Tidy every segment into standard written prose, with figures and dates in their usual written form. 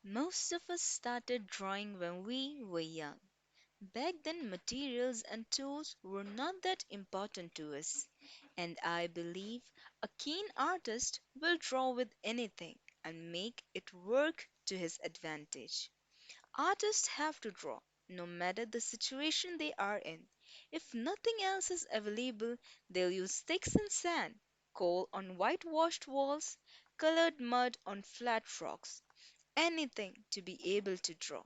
Most of us started drawing when we were young. Back then, materials and tools were not that important to us, and I believe a keen artist will draw with anything and make it work to his advantage. Artists have to draw, no matter the situation they are in. If nothing else is available, they'll use sticks and sand, coal on whitewashed walls, colored mud on flat rocks, anything to be able to draw.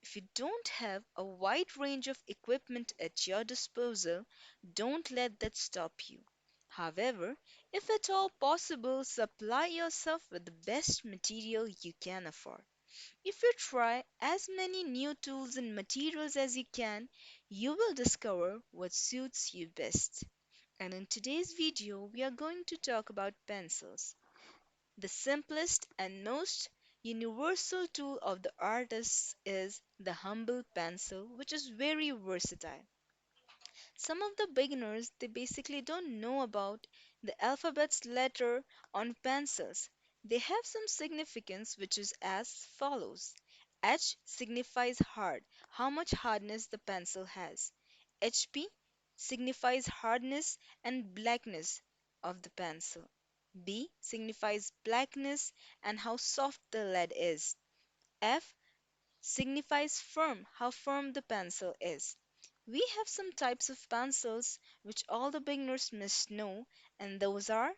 If you don't have a wide range of equipment at your disposal, don't let that stop you. However, if at all possible, supply yourself with the best material you can afford. If you try as many new tools and materials as you can, you will discover what suits you best. And in today's video, we are going to talk about pencils, the simplest and most universal tool of the artists is the humble pencil, which is very versatile. Some of the beginners they basically don't know about the alphabet's letter on pencils. They have some significance which is as follows. H signifies hard, how much hardness the pencil has. HP signifies hardness and blackness of the pencil. B signifies blackness and how soft the lead is. F signifies firm, how firm the pencil is. We have some types of pencils which all the beginners must know, and those are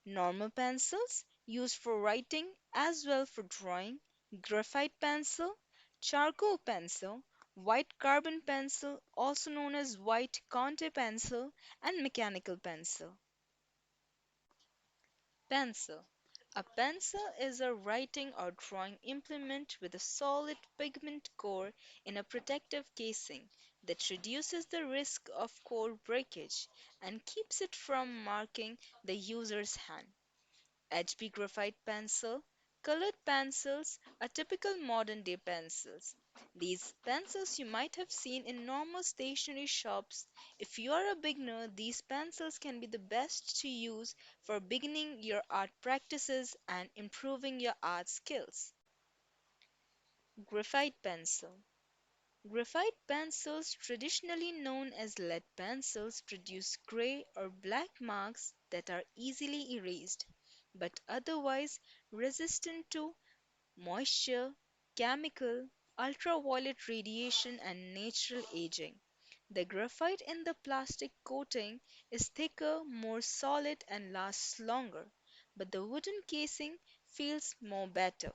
normal pencils used for writing as well for drawing, graphite pencil, charcoal pencil, white carbon pencil, also known as white Conte pencil, and mechanical pencil. Pencil. A pencil is a writing or drawing implement with a solid pigment core in a protective casing that reduces the risk of core breakage and keeps it from marking the user's hand. HB graphite pencil, colored pencils are typical modern day pencils. These pencils you might have seen in normal stationery shops. If you are a beginner, these pencils can be the best to use for beginning your art practices and improving your art skills. Graphite pencil. Graphite pencils, traditionally known as lead pencils, produce gray or black marks that are easily erased, but otherwise resistant to moisture, chemical, ultraviolet radiation, and natural aging. The graphite in the plastic coating is thicker, more solid, and lasts longer, but the wooden casing feels more better.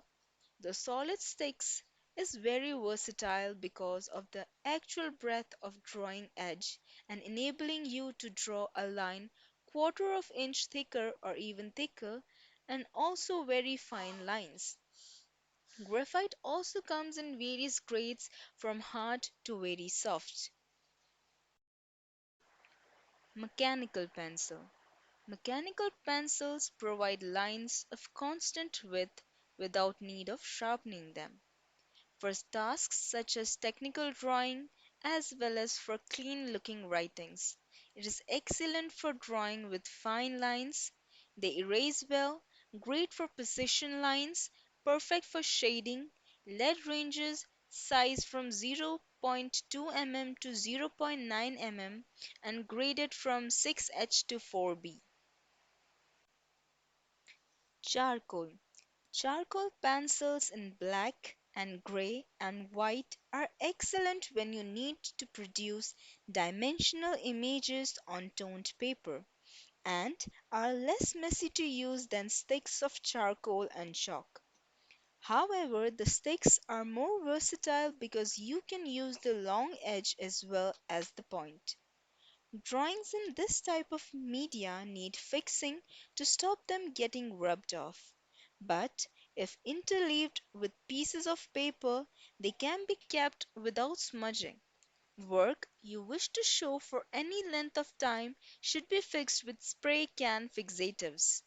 The solid sticks is very versatile because of the actual breadth of drawing edge and enabling you to draw a line quarter of inch thicker or even thicker and also very fine lines. Graphite also comes in various grades from hard to very soft. Mechanical pencil. Mechanical pencils provide lines of constant width without need of sharpening them. For tasks such as technical drawing as well as for clean looking writings. It is excellent for drawing with fine lines. They erase well, great for precision lines, perfect for shading. Lead ranges size from 0.2 mm to 0.9 mm and graded from 6H to 4B. Charcoal. Charcoal pencils in black and gray and white are excellent when you need to produce dimensional images on toned paper and are less messy to use than sticks of charcoal and chalk. However, the sticks are more versatile because you can use the long edge as well as the point. Drawings in this type of media need fixing to stop them getting rubbed off. But if interleaved with pieces of paper, they can be kept without smudging. Work you wish to show for any length of time should be fixed with spray can fixatives.